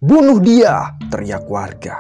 "Bunuh dia!" teriak warga.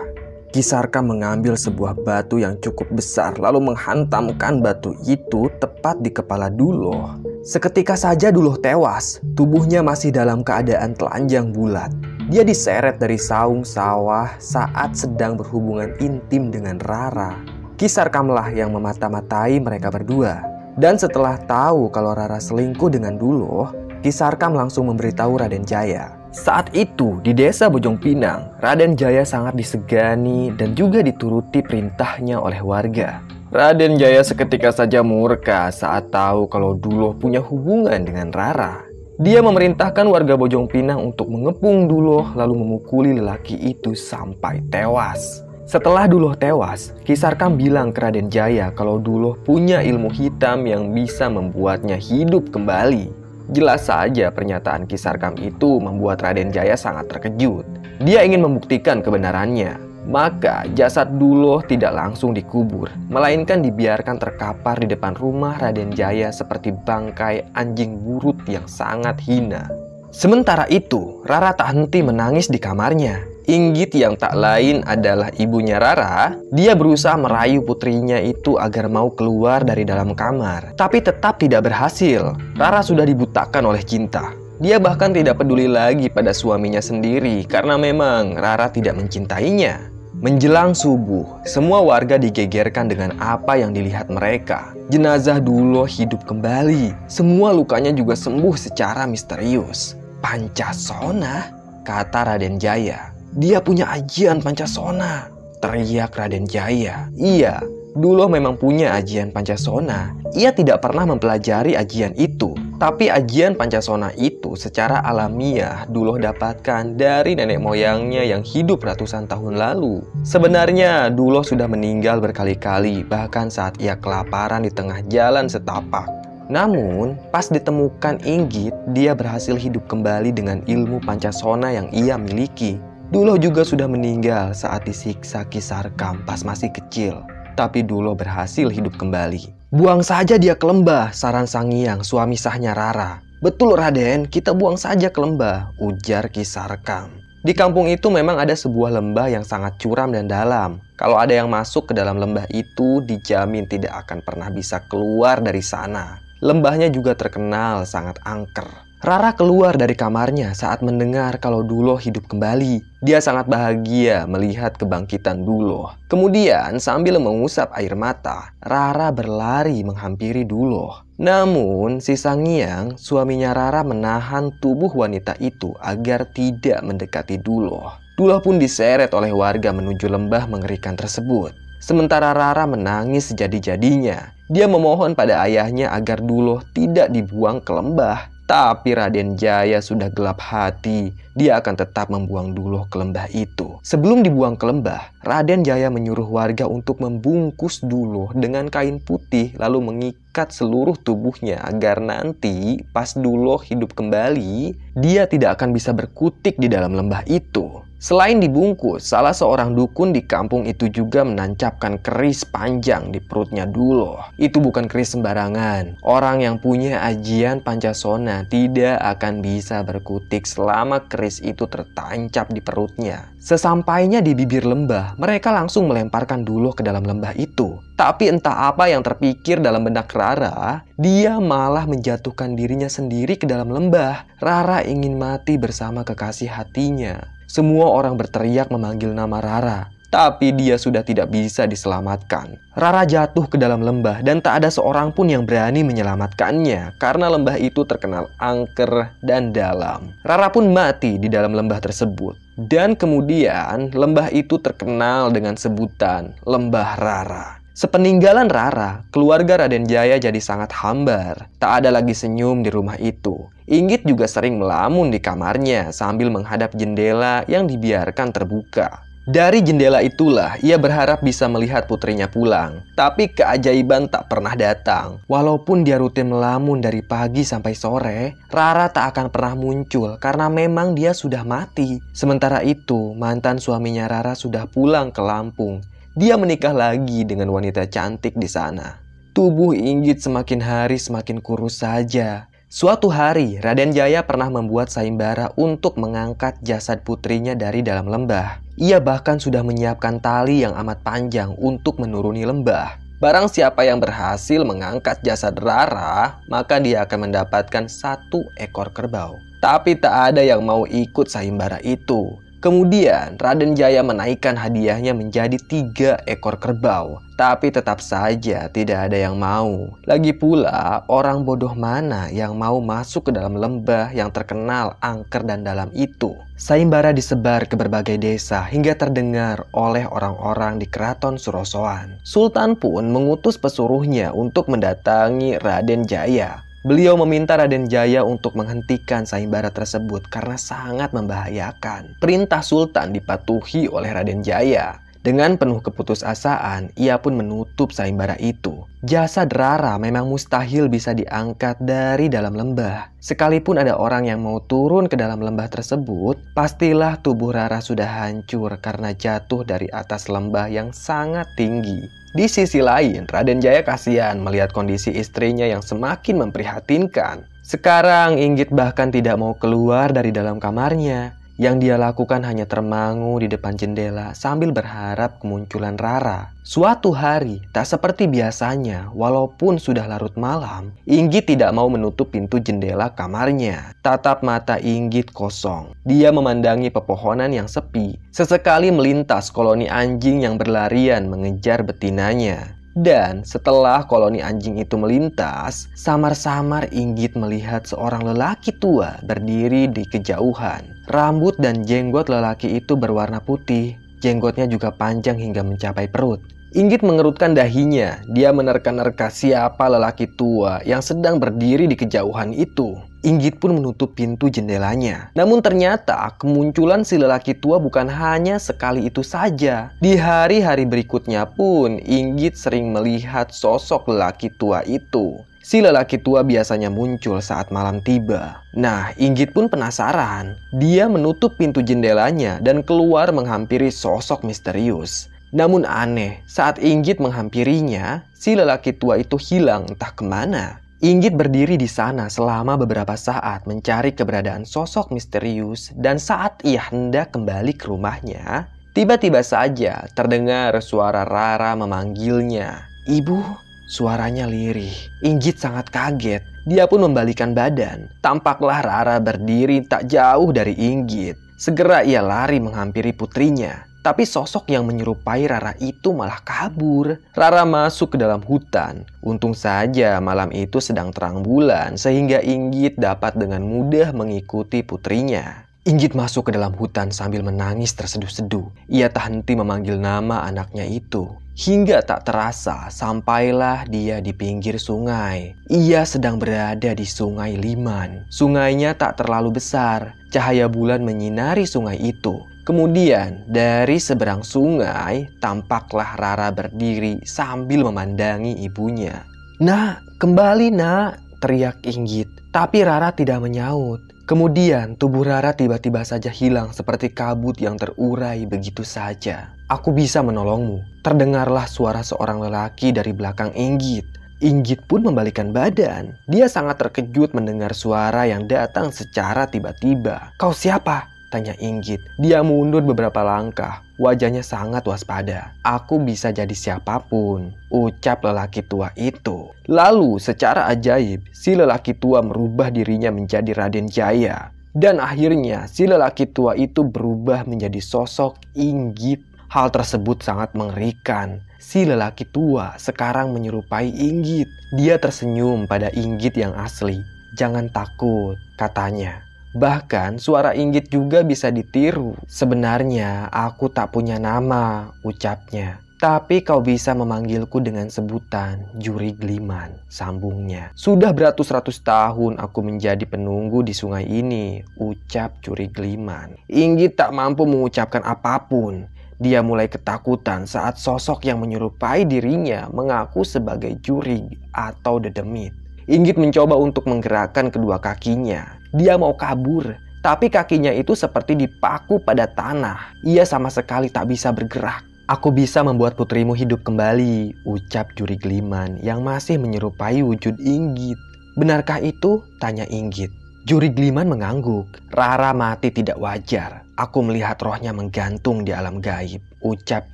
Ki Sarkam mengambil sebuah batu yang cukup besar lalu menghantamkan batu itu tepat di kepala Duloh. Seketika saja Duloh tewas, tubuhnya masih dalam keadaan telanjang bulat. Dia diseret dari saung sawah saat sedang berhubungan intim dengan Rara. Ki Sarkamlah yang memata-matai mereka berdua. Dan setelah tahu kalau Rara selingkuh dengan Duloh, Ki Sarkam langsung memberitahu Raden Jaya. Saat itu di desa Bojong Pinang, Raden Jaya sangat disegani dan juga dituruti perintahnya oleh warga. Raden Jaya seketika saja murka saat tahu kalau Duloh punya hubungan dengan Rara. Dia memerintahkan warga Bojong Pinang untuk mengepung Duloh lalu memukuli lelaki itu sampai tewas. Setelah Duloh tewas, Ki Sarkam bilang ke Raden Jaya kalau Duloh punya ilmu hitam yang bisa membuatnya hidup kembali. Jelas saja pernyataan Ki Sarkam itu membuat Raden Jaya sangat terkejut. Dia ingin membuktikan kebenarannya. Maka jasad Duloh tidak langsung dikubur, melainkan dibiarkan terkapar di depan rumah Raden Jaya seperti bangkai anjing burut yang sangat hina. Sementara itu, Rara tak henti menangis di kamarnya. Inggit yang tak lain adalah ibunya Rara. Dia berusaha merayu putrinya itu agar mau keluar dari dalam kamar, tapi tetap tidak berhasil. Rara sudah dibutakan oleh cinta. Dia bahkan tidak peduli lagi pada suaminya sendiri karena memang Rara tidak mencintainya. Menjelang subuh, semua warga digegerkan dengan apa yang dilihat mereka. Jenazah Duloh hidup kembali. Semua lukanya juga sembuh secara misterius. "Pancasona?" kata Raden Jaya. "Dia punya ajian Pancasona," teriak Raden Jaya. Iya, Duloh memang punya ajian Pancasona. Ia tidak pernah mempelajari ajian itu. Tapi ajian Pancasona itu secara alamiah Duloh dapatkan dari nenek moyangnya yang hidup ratusan tahun lalu. Sebenarnya Duloh sudah meninggal berkali-kali, bahkan saat ia kelaparan di tengah jalan setapak. Namun, pas ditemukan Inggit, dia berhasil hidup kembali dengan ilmu Pancasona yang ia miliki. Duloh juga sudah meninggal saat disiksa Ki Sarkam pas masih kecil. Tapi Duloh berhasil hidup kembali. "Buang saja dia ke lembah," saran Sang Hyang, suami sahnya Rara. "Betul Raden, kita buang saja ke lembah," ujar Ki Sarkam. Di kampung itu memang ada sebuah lembah yang sangat curam dan dalam. Kalau ada yang masuk ke dalam lembah itu, dijamin tidak akan pernah bisa keluar dari sana. Lembahnya juga terkenal sangat angker. Rara keluar dari kamarnya saat mendengar kalau Duloh hidup kembali. Dia sangat bahagia melihat kebangkitan Duloh. Kemudian sambil mengusap air mata, Rara berlari menghampiri Duloh. Namun si Sang Hyang, suaminya Rara, menahan tubuh wanita itu agar tidak mendekati Duloh. Duloh pun diseret oleh warga menuju lembah mengerikan tersebut. Sementara Rara menangis sejadi-jadinya. Dia memohon pada ayahnya agar Duloh tidak dibuang ke lembah. Tapi Raden Jaya sudah gelap hati. Dia akan tetap membuang Duloh ke lembah itu. Sebelum dibuang ke lembah, Raden Jaya menyuruh warga untuk membungkus Duloh dengan kain putih lalu mengikat seluruh tubuhnya agar nanti pas Duloh hidup kembali, dia tidak akan bisa berkutik di dalam lembah itu. Selain dibungkus, salah seorang dukun di kampung itu juga menancapkan keris panjang di perutnya Duloh. Itu bukan keris sembarangan. Orang yang punya ajian Pancasona tidak akan bisa berkutik selama keris itu tertancap di perutnya. Sesampainya di bibir lembah, mereka langsung melemparkan Duloh ke dalam lembah itu. Tapi entah apa yang terpikir dalam benak Rara, dia malah menjatuhkan dirinya sendiri ke dalam lembah. Rara ingin mati bersama kekasih hatinya. Semua orang berteriak memanggil nama Rara, tapi dia sudah tidak bisa diselamatkan. Rara jatuh ke dalam lembah dan tak ada seorang pun yang berani menyelamatkannya karena lembah itu terkenal angker dan dalam. Rara pun mati di dalam lembah tersebut. Dan kemudian lembah itu terkenal dengan sebutan Lembah Rara. Sepeninggalan Rara, keluarga Raden Jaya jadi sangat hambar. Tak ada lagi senyum di rumah itu. Inggit juga sering melamun di kamarnya sambil menghadap jendela yang dibiarkan terbuka. Dari jendela itulah ia berharap bisa melihat putrinya pulang. Tapi keajaiban tak pernah datang. Walaupun dia rutin melamun dari pagi sampai sore, Rara tak akan pernah muncul karena memang dia sudah mati. Sementara itu, mantan suaminya Rara sudah pulang ke Lampung. Dia menikah lagi dengan wanita cantik di sana. Tubuh Inggit semakin hari semakin kurus saja. Suatu hari, Raden Jaya pernah membuat sayembara untuk mengangkat jasad putrinya dari dalam lembah. Ia bahkan sudah menyiapkan tali yang amat panjang untuk menuruni lembah. Barang siapa yang berhasil mengangkat jasad Rara, maka dia akan mendapatkan 1 ekor kerbau. Tapi tak ada yang mau ikut sayembara itu. Kemudian Raden Jaya menaikkan hadiahnya menjadi 3 ekor kerbau. Tapi tetap saja tidak ada yang mau. Lagi pula orang bodoh mana yang mau masuk ke dalam lembah yang terkenal angker dan dalam itu. Sayembara disebar ke berbagai desa hingga terdengar oleh orang-orang di keraton Surosoan. Sultan pun mengutus pesuruhnya untuk mendatangi Raden Jaya. Beliau meminta Raden Jaya untuk menghentikan sayembara tersebut karena sangat membahayakan. Perintah Sultan dipatuhi oleh Raden Jaya. Dengan penuh keputusasaan, ia pun menutup sayembara itu. Jasad Rara memang mustahil bisa diangkat dari dalam lembah. Sekalipun ada orang yang mau turun ke dalam lembah tersebut, pastilah tubuh Rara sudah hancur karena jatuh dari atas lembah yang sangat tinggi. Di sisi lain, Raden Jaya kasihan melihat kondisi istrinya yang semakin memprihatinkan. Sekarang Inggit bahkan tidak mau keluar dari dalam kamarnya. Yang dia lakukan hanya termangu di depan jendela sambil berharap kemunculan Rara. Suatu hari, tak seperti biasanya, walaupun sudah larut malam, Inggit tidak mau menutup pintu jendela kamarnya. Tatap mata Inggit kosong. Dia memandangi pepohonan yang sepi. Sesekali melintas koloni anjing yang berlarian mengejar betinanya. Dan setelah koloni anjing itu melintas, samar-samar Inggit melihat seorang lelaki tua berdiri di kejauhan. Rambut dan jenggot lelaki itu berwarna putih. Jenggotnya juga panjang hingga mencapai perut. Inggit mengerutkan dahinya. Dia menerka-nerka siapa lelaki tua yang sedang berdiri di kejauhan itu. Inggit pun menutup pintu jendelanya. Namun ternyata kemunculan si lelaki tua bukan hanya sekali itu saja. Di hari-hari berikutnya pun Inggit sering melihat sosok lelaki tua itu. Si lelaki tua biasanya muncul saat malam tiba. Nah, Inggit pun penasaran. Dia menutup pintu jendelanya dan keluar menghampiri sosok misterius. Namun aneh, saat Inggit menghampirinya, si lelaki tua itu hilang entah kemana. Inggit berdiri di sana selama beberapa saat mencari keberadaan sosok misterius, dan saat ia hendak kembali ke rumahnya, tiba-tiba saja terdengar suara Rara memanggilnya. "Ibu," suaranya lirih. Inggit sangat kaget. Dia pun membalikan badan. Tampaklah Rara berdiri tak jauh dari Inggit. Segera ia lari menghampiri putrinya. Tapi sosok yang menyerupai Rara itu malah kabur. Rara masuk ke dalam hutan. Untung saja malam itu sedang terang bulan sehingga Inggit dapat dengan mudah mengikuti putrinya. Inggit masuk ke dalam hutan sambil menangis terseduh-seduh. Ia tak henti memanggil nama anaknya itu. Hingga tak terasa sampailah dia di pinggir sungai. Ia sedang berada di Sungai Liman. Sungainya tak terlalu besar. Cahaya bulan menyinari sungai itu. Kemudian dari seberang sungai tampaklah Rara berdiri sambil memandangi ibunya. "Nak, kembali nak," teriak Inggit. Tapi Rara tidak menyaut. Kemudian tubuh Rara tiba-tiba saja hilang seperti kabut yang terurai begitu saja. "Aku bisa menolongmu," terdengarlah suara seorang lelaki dari belakang Inggit. Inggit pun membalikan badan. Dia sangat terkejut mendengar suara yang datang secara tiba-tiba. "Kau siapa?" tanya Inggit. Dia mundur beberapa langkah. Wajahnya sangat waspada. "Aku bisa jadi siapapun," ucap lelaki tua itu. Lalu secara ajaib, si lelaki tua merubah dirinya menjadi Raden Jaya. Dan akhirnya si lelaki tua itu berubah menjadi sosok Inggit. Hal tersebut sangat mengerikan. Si lelaki tua sekarang menyerupai Inggit. Dia tersenyum pada Inggit yang asli. "Jangan takut," katanya. Bahkan suara Inggit juga bisa ditiru. "Sebenarnya aku tak punya nama," ucapnya. "Tapi kau bisa memanggilku dengan sebutan Jurig Liman," sambungnya. "Sudah beratus-ratus tahun aku menjadi penunggu di sungai ini," ucap Jurig Liman. Inggit tak mampu mengucapkan apapun. Dia mulai ketakutan saat sosok yang menyerupai dirinya mengaku sebagai Jurig atau Dedemit. Inggit mencoba untuk menggerakkan kedua kakinya. Dia mau kabur, tapi kakinya itu seperti dipaku pada tanah. Ia sama sekali tak bisa bergerak. "Aku bisa membuat putrimu hidup kembali," ucap Jurig Liman yang masih menyerupai wujud Inggit. Benarkah itu? Tanya Inggit. Jurigliman mengangguk. Rara mati tidak wajar. Aku melihat rohnya menggantung di alam gaib, ucap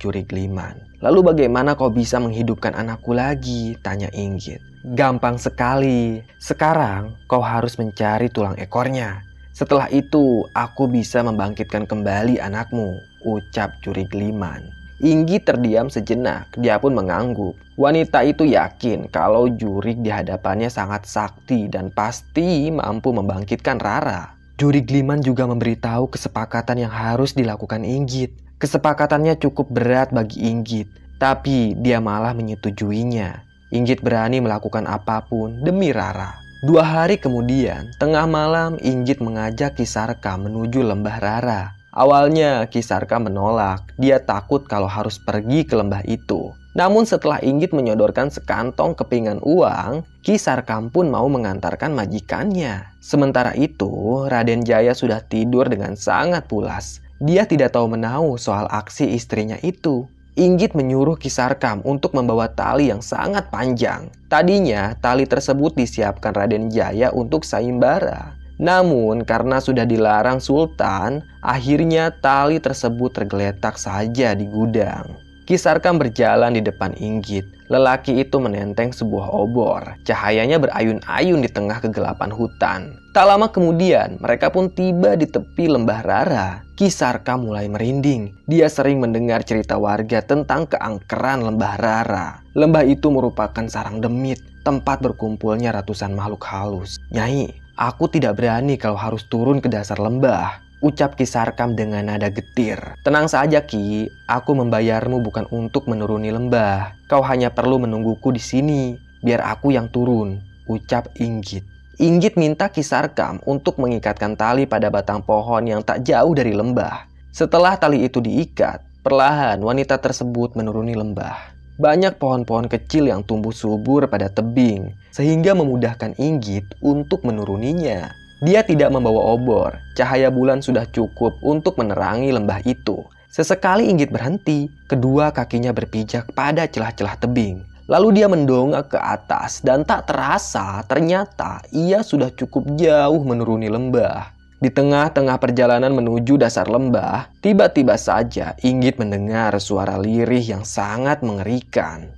Jurigliman. Lalu bagaimana kau bisa menghidupkan anakku lagi? Tanya Inggit. Gampang sekali. Sekarang kau harus mencari tulang ekornya. Setelah itu aku bisa membangkitkan kembali anakmu, ucap Jurigliman. Inggit terdiam sejenak, dia pun mengangguk. Wanita itu yakin kalau jurik di hadapannya sangat sakti dan pasti mampu membangkitkan Rara. Jurigliman juga memberitahu kesepakatan yang harus dilakukan Inggit. Kesepakatannya cukup berat bagi Inggit, tapi dia malah menyetujuinya. Inggit berani melakukan apapun demi Rara. 2 hari kemudian, tengah malam Inggit mengajak Kisarka menuju lembah Rara. Awalnya Kisarka menolak, dia takut kalau harus pergi ke lembah itu. Namun setelah Inggit menyodorkan sekantong kepingan uang, Kisarka pun mau mengantarkan majikannya. Sementara itu, Raden Jaya sudah tidur dengan sangat pulas. Dia tidak tahu menahu soal aksi istrinya itu. Inggit menyuruh Kisarka untuk membawa tali yang sangat panjang. Tadinya tali tersebut disiapkan Raden Jaya untuk sayembara. Namun karena sudah dilarang Sultan, akhirnya tali tersebut tergeletak saja di gudang. Kisarka berjalan di depan Inggit. Lelaki itu menenteng sebuah obor. Cahayanya berayun-ayun di tengah kegelapan hutan. Tak lama kemudian, mereka pun tiba di tepi lembah Rara. Kisarka mulai merinding. Dia sering mendengar cerita warga tentang keangkeran lembah Rara. Lembah itu merupakan sarang demit, tempat berkumpulnya ratusan makhluk halus. Nyai, aku tidak berani kalau harus turun ke dasar lembah, ucap Kisarkam dengan nada getir. Tenang saja Ki, aku membayarmu bukan untuk menuruni lembah. Kau hanya perlu menungguku di sini, biar aku yang turun, ucap Inggit. Inggit minta Kisarkam untuk mengikatkan tali pada batang pohon yang tak jauh dari lembah. Setelah tali itu diikat, perlahan wanita tersebut menuruni lembah. Banyak pohon-pohon kecil yang tumbuh subur pada tebing, sehingga memudahkan Inggit untuk menuruninya. Dia tidak membawa obor, cahaya bulan sudah cukup untuk menerangi lembah itu. Sesekali Inggit berhenti, kedua kakinya berpijak pada celah-celah tebing. Lalu dia mendongak ke atas dan tak terasa ternyata ia sudah cukup jauh menuruni lembah. Di tengah-tengah perjalanan menuju dasar lembah, tiba-tiba saja Inggit mendengar suara lirih yang sangat mengerikan.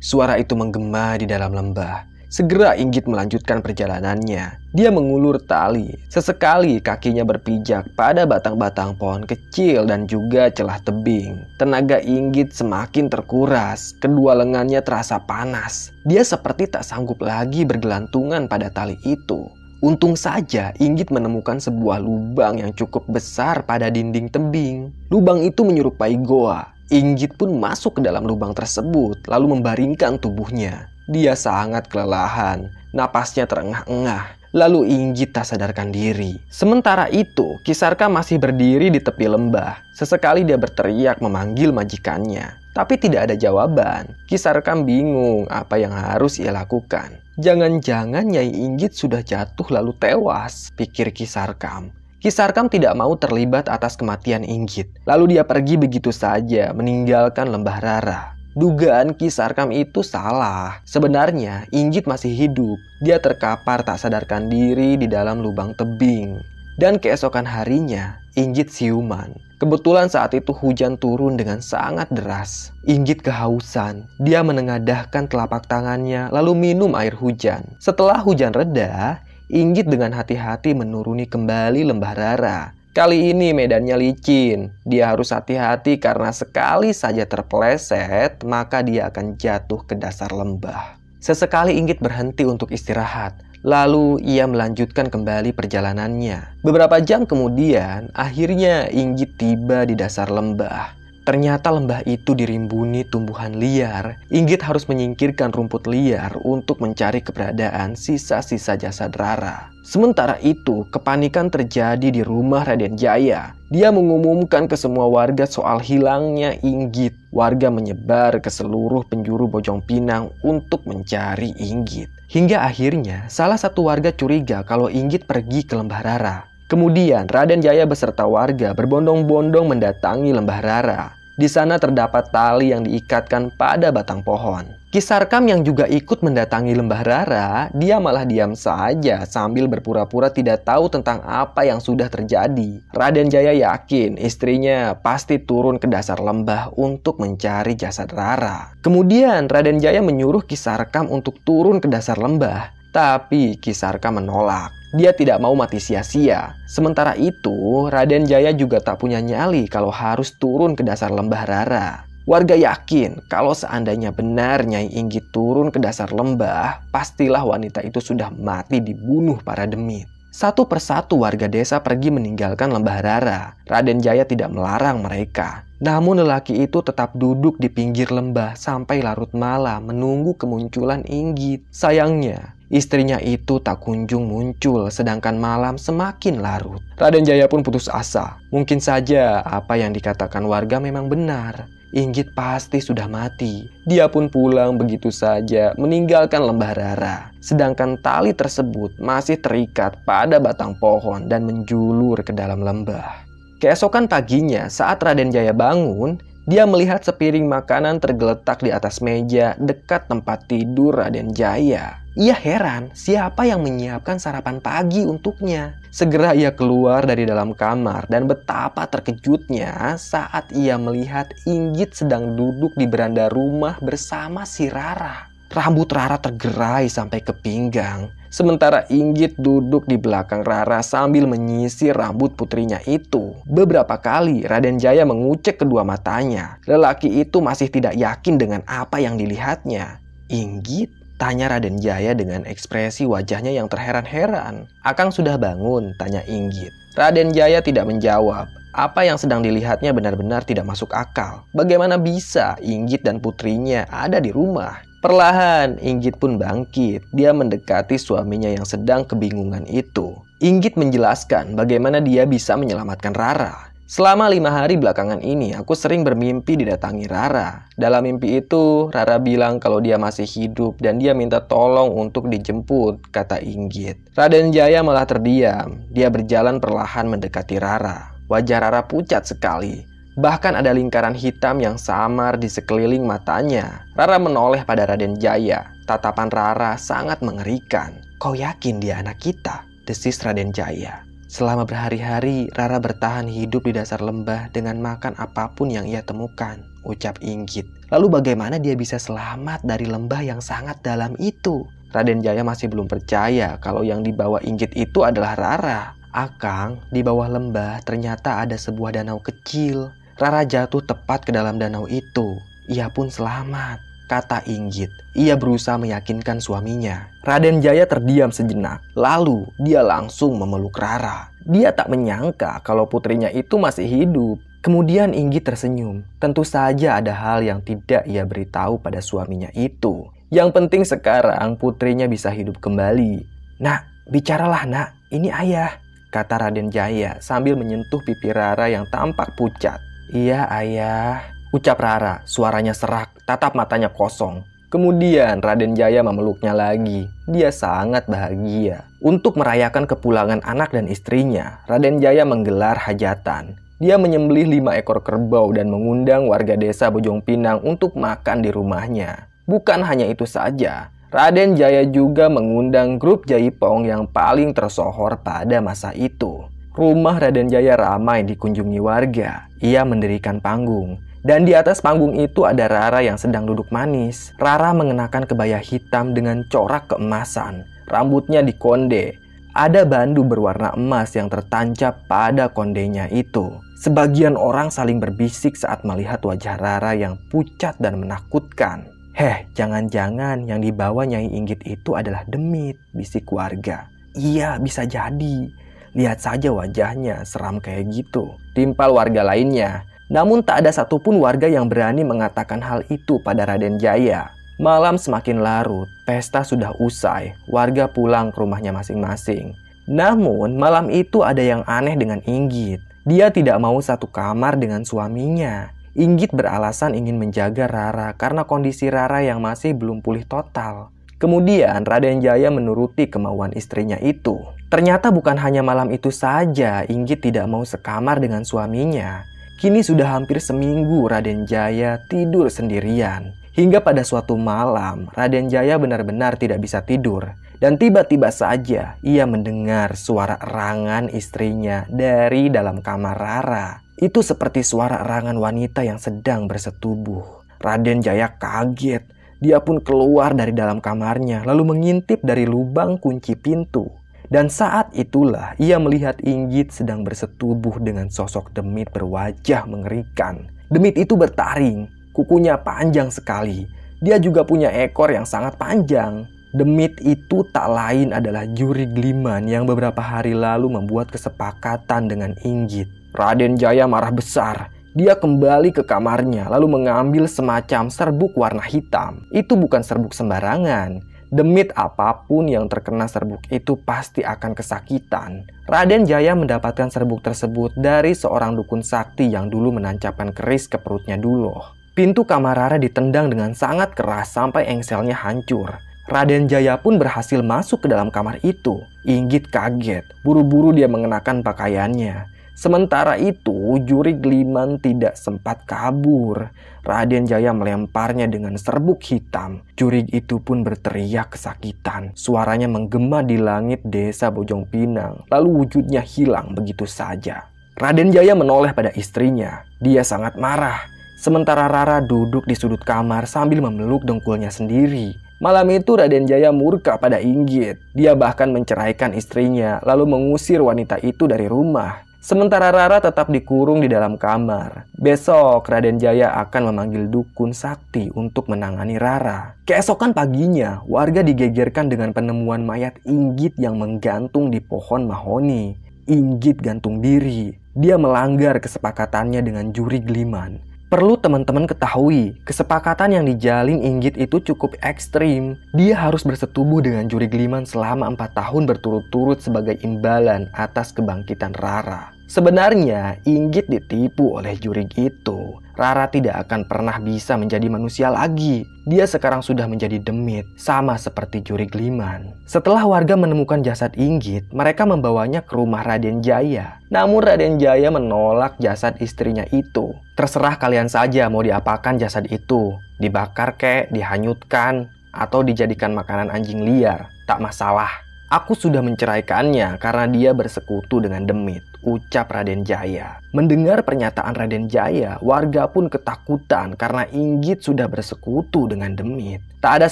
Suara itu menggema di dalam lembah. Segera Inggit melanjutkan perjalanannya. Dia mengulur tali. Sesekali kakinya berpijak pada batang-batang pohon kecil dan juga celah tebing. Tenaga Inggit semakin terkuras. Kedua lengannya terasa panas. Dia seperti tak sanggup lagi bergelantungan pada tali itu. Untung saja Inggit menemukan sebuah lubang yang cukup besar pada dinding tebing. Lubang itu menyerupai goa. Inggit pun masuk ke dalam lubang tersebut lalu membaringkan tubuhnya. Dia sangat kelelahan, napasnya terengah-engah. Lalu Inggit tak sadarkan diri. Sementara itu, Kisarka masih berdiri di tepi lembah. Sesekali dia berteriak memanggil majikannya, tapi tidak ada jawaban. Kisarka bingung apa yang harus ia lakukan. Jangan-jangan Nyai Inggit sudah jatuh lalu tewas, pikir Kisarka. Kisarka tidak mau terlibat atas kematian Inggit. Lalu dia pergi begitu saja, meninggalkan lembah Rara. Dugaan Kisarkam itu salah. Sebenarnya Inggit masih hidup. Dia terkapar tak sadarkan diri di dalam lubang tebing. Dan keesokan harinya, Inggit siuman. Kebetulan saat itu hujan turun dengan sangat deras. Inggit kehausan. Dia menengadahkan telapak tangannya lalu minum air hujan. Setelah hujan reda, Inggit dengan hati-hati menuruni kembali lembah Rara. Kali ini medannya licin. Dia harus hati-hati karena sekali saja terpeleset, maka dia akan jatuh ke dasar lembah. Sesekali Inggit berhenti untuk istirahat. Lalu ia melanjutkan kembali perjalanannya. Beberapa jam kemudian, akhirnya Inggit tiba di dasar lembah. Ternyata lembah itu dirimbuni tumbuhan liar. Inggit harus menyingkirkan rumput liar untuk mencari keberadaan sisa-sisa jasad Rara. Sementara itu, kepanikan terjadi di rumah Raden Jaya. Dia mengumumkan ke semua warga soal hilangnya Inggit. Warga menyebar ke seluruh penjuru Bojong Pinang untuk mencari Inggit. Hingga akhirnya, salah satu warga curiga kalau Inggit pergi ke lembah Rara. Kemudian Raden Jaya beserta warga berbondong-bondong mendatangi lembah Rara. Di sana terdapat tali yang diikatkan pada batang pohon. Kisarkam yang juga ikut mendatangi lembah Rara, dia malah diam saja sambil berpura-pura tidak tahu tentang apa yang sudah terjadi. Raden Jaya yakin istrinya pasti turun ke dasar lembah untuk mencari jasad Rara. Kemudian Raden Jaya menyuruh Kisarkam untuk turun ke dasar lembah. Tapi Kisarkam menolak. Dia tidak mau mati sia-sia. Sementara itu, Raden Jaya juga tak punya nyali kalau harus turun ke dasar lembah Rara. Warga yakin kalau seandainya benar Nyai Inggit turun ke dasar lembah, pastilah wanita itu sudah mati dibunuh para demit. Satu persatu warga desa pergi meninggalkan lembah Rara. Raden Jaya tidak melarang mereka. Namun lelaki itu tetap duduk di pinggir lembah sampai larut malam menunggu kemunculan Inggit. Sayangnya, istrinya itu tak kunjung muncul, sedangkan malam semakin larut. Raden Jaya pun putus asa. Mungkin saja apa yang dikatakan warga memang benar. Inggit pasti sudah mati. Dia pun pulang begitu saja, meninggalkan lembah Rara. Sedangkan tali tersebut masih terikat pada batang pohon dan menjulur ke dalam lembah. Keesokan paginya, saat Raden Jaya bangun, dia melihat sepiring makanan tergeletak di atas meja dekat tempat tidur Raden Jaya. Ia heran siapa yang menyiapkan sarapan pagi untuknya. Segera ia keluar dari dalam kamar dan betapa terkejutnya saat ia melihat Inggit sedang duduk di beranda rumah bersama si Rara. Rambut Rara tergerai sampai ke pinggang. Sementara Inggit duduk di belakang Rara sambil menyisir rambut putrinya itu. Beberapa kali Raden Jaya mengucek kedua matanya. Lelaki itu masih tidak yakin dengan apa yang dilihatnya. Inggit? Tanya Raden Jaya dengan ekspresi wajahnya yang terheran-heran. Akang sudah bangun? Tanya Inggit. Raden Jaya tidak menjawab. Apa yang sedang dilihatnya benar-benar tidak masuk akal. Bagaimana bisa Inggit dan putrinya ada di rumah? Perlahan Inggit pun bangkit. Dia mendekati suaminya yang sedang kebingungan itu. Inggit menjelaskan bagaimana dia bisa menyelamatkan Rara. Selama 5 hari belakangan ini, aku sering bermimpi didatangi Rara. Dalam mimpi itu, Rara bilang kalau dia masih hidup dan dia minta tolong untuk dijemput, kata Inggit. Raden Jaya malah terdiam. Dia berjalan perlahan mendekati Rara. Wajah Rara pucat sekali. Bahkan ada lingkaran hitam yang samar di sekeliling matanya. Rara menoleh pada Raden Jaya. Tatapan Rara sangat mengerikan. Kau yakin dia anak kita? Desis Raden Jaya. Selama berhari-hari, Rara bertahan hidup di dasar lembah dengan makan apapun yang ia temukan, ucap Inggit. Lalu bagaimana dia bisa selamat dari lembah yang sangat dalam itu? Raden Jaya masih belum percaya kalau yang dibawa Inggit itu adalah Rara. Akang, di bawah lembah ternyata ada sebuah danau kecil. Rara jatuh tepat ke dalam danau itu. Ia pun selamat, kata Inggit. Ia berusaha meyakinkan suaminya. Raden Jaya terdiam sejenak. Lalu dia langsung memeluk Rara. Dia tak menyangka kalau putrinya itu masih hidup. Kemudian Inggit tersenyum. Tentu saja ada hal yang tidak ia beritahu pada suaminya itu. Yang penting sekarang putrinya bisa hidup kembali. Nak, bicaralah nak, ini ayah, kata Raden Jaya sambil menyentuh pipi Rara yang tampak pucat. Iya ayah, ucap Rara, suaranya serak, tatap matanya kosong. Kemudian Raden Jaya memeluknya lagi. Dia sangat bahagia. Untuk merayakan kepulangan anak dan istrinya, Raden Jaya menggelar hajatan. Dia menyembelih 5 ekor kerbau dan mengundang warga desa Bojong Pinang untuk makan di rumahnya. Bukan hanya itu saja, Raden Jaya juga mengundang grup Jaipong yang paling tersohor pada masa itu. Rumah Raden Jaya ramai dikunjungi warga. Ia mendirikan panggung. Dan di atas panggung itu ada Rara yang sedang duduk manis. Rara mengenakan kebaya hitam dengan corak keemasan. Rambutnya dikonde. Ada bandu berwarna emas yang tertancap pada kondenya itu. Sebagian orang saling berbisik saat melihat wajah Rara yang pucat dan menakutkan. Heh, jangan-jangan yang dibawa Nyai Inggit itu adalah demit, bisik warga. Iya, bisa jadi. Lihat saja wajahnya, seram kayak gitu, timpal warga lainnya. Namun tak ada satupun warga yang berani mengatakan hal itu pada Raden Jaya. Malam semakin larut, pesta sudah usai, warga pulang ke rumahnya masing-masing. Namun malam itu ada yang aneh dengan Inggit. Dia tidak mau satu kamar dengan suaminya. Inggit beralasan ingin menjaga Rara karena kondisi Rara yang masih belum pulih total. Kemudian Raden Jaya menuruti kemauan istrinya itu. Ternyata bukan hanya malam itu saja Inggit tidak mau sekamar dengan suaminya. Kini sudah hampir seminggu Raden Jaya tidur sendirian. Hingga pada suatu malam, Raden Jaya benar-benar tidak bisa tidur. Dan tiba-tiba saja ia mendengar suara erangan istrinya dari dalam kamar Rara. Itu seperti suara erangan wanita yang sedang bersetubuh. Raden Jaya kaget. Dia pun keluar dari dalam kamarnya lalu mengintip dari lubang kunci pintu. Dan saat itulah ia melihat Inggit sedang bersetubuh dengan sosok demit berwajah mengerikan. Demit itu bertaring. Kukunya panjang sekali. Dia juga punya ekor yang sangat panjang. Demit itu tak lain adalah Jurig Liman yang beberapa hari lalu membuat kesepakatan dengan Inggit. Raden Jaya marah besar. Dia kembali ke kamarnya lalu mengambil semacam serbuk warna hitam. Itu bukan serbuk sembarangan. Demit apapun yang terkena serbuk itu pasti akan kesakitan. Raden Jaya mendapatkan serbuk tersebut dari seorang dukun sakti yang dulu menancapkan keris ke perutnya Duloh. Pintu kamar Rara ditendang dengan sangat keras sampai engselnya hancur. Raden Jaya pun berhasil masuk ke dalam kamar itu. Inggit kaget. Buru-buru dia mengenakan pakaiannya. Sementara itu, Jurig Liman tidak sempat kabur. Raden Jaya melemparnya dengan serbuk hitam. Jurig itu pun berteriak kesakitan. Suaranya menggema di langit desa Bojong Pinang. Lalu wujudnya hilang begitu saja. Raden Jaya menoleh pada istrinya. Dia sangat marah. Sementara Rara duduk di sudut kamar sambil memeluk dengkulnya sendiri. Malam itu Raden Jaya murka pada Inggit. Dia bahkan menceraikan istrinya lalu mengusir wanita itu dari rumah. Sementara Rara tetap dikurung di dalam kamar. Besok Raden Jaya akan memanggil dukun sakti untuk menangani Rara. Keesokan paginya, warga digegerkan dengan penemuan mayat Inggit yang menggantung di pohon mahoni. Inggit gantung diri. Dia melanggar kesepakatannya dengan Jurig Liman. Perlu teman-teman ketahui, kesepakatan yang dijalin Inggit itu cukup ekstrim. Dia harus bersetubuh dengan Jurig Liman selama 4 tahun berturut-turut sebagai imbalan atas kebangkitan Rara. Sebenarnya, Inggit ditipu oleh Jurig itu. Rara tidak akan pernah bisa menjadi manusia lagi. Dia sekarang sudah menjadi demit, sama seperti Jurig Liman. Setelah warga menemukan jasad Inggit, mereka membawanya ke rumah Raden Jaya. Namun Raden Jaya menolak jasad istrinya itu. Terserah kalian saja mau diapakan jasad itu. Dibakar kek, dihanyutkan, atau dijadikan makanan anjing liar. Tak masalah. Aku sudah menceraikannya karena dia bersekutu dengan demit, ucap Raden Jaya. Mendengar pernyataan Raden Jaya, warga pun ketakutan karena Inggit sudah bersekutu dengan demit. Tak ada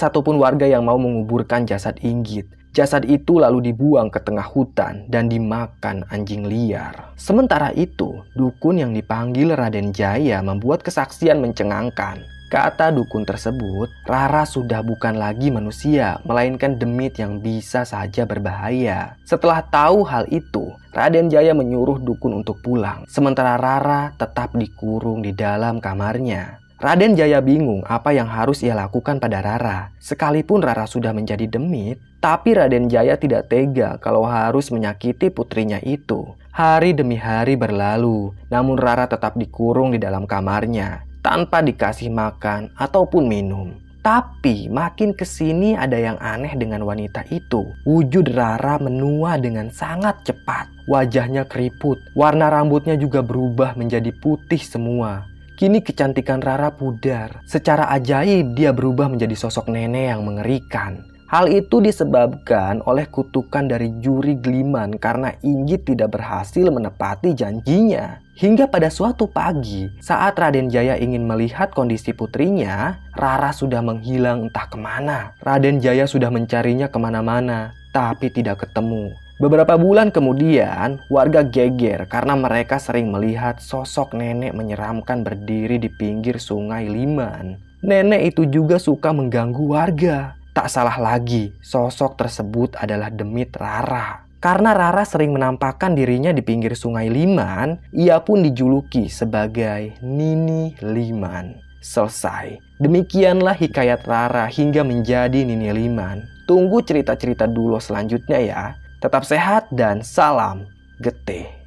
satupun warga yang mau menguburkan jasad Inggit. Jasad itu lalu dibuang ke tengah hutan dan dimakan anjing liar. Sementara itu, dukun yang dipanggil Raden Jaya membuat kesaksian mencengangkan. Kata dukun tersebut, Rara sudah bukan lagi manusia, melainkan demit yang bisa saja berbahaya. Setelah tahu hal itu, Raden Jaya menyuruh dukun untuk pulang, sementara Rara tetap dikurung di dalam kamarnya. Raden Jaya bingung apa yang harus ia lakukan pada Rara. Sekalipun Rara sudah menjadi demit, tapi Raden Jaya tidak tega kalau harus menyakiti putrinya itu. Hari demi hari berlalu, namun Rara tetap dikurung di dalam kamarnya, tanpa dikasih makan ataupun minum. Tapi makin kesini ada yang aneh dengan wanita itu. Wujud Rara menua dengan sangat cepat. Wajahnya keriput, warna rambutnya juga berubah menjadi putih semua. Kini kecantikan Rara pudar. Secara ajaib dia berubah menjadi sosok nenek yang mengerikan. Hal itu disebabkan oleh kutukan dari Jurig Liman karena Inggit tidak berhasil menepati janjinya. Hingga pada suatu pagi, saat Raden Jaya ingin melihat kondisi putrinya, Rara sudah menghilang entah kemana. Raden Jaya sudah mencarinya kemana-mana, tapi tidak ketemu. Beberapa bulan kemudian, warga geger karena mereka sering melihat sosok nenek menyeramkan berdiri di pinggir sungai Liman. Nenek itu juga suka mengganggu warga. Tak salah lagi, sosok tersebut adalah demit Rara. Karena Rara sering menampakkan dirinya di pinggir sungai Liman, ia pun dijuluki sebagai Nini Liman. Selesai. Demikianlah hikayat Rara hingga menjadi Nini Liman. Tunggu cerita-cerita dulu selanjutnya ya. Tetap sehat dan salam getih.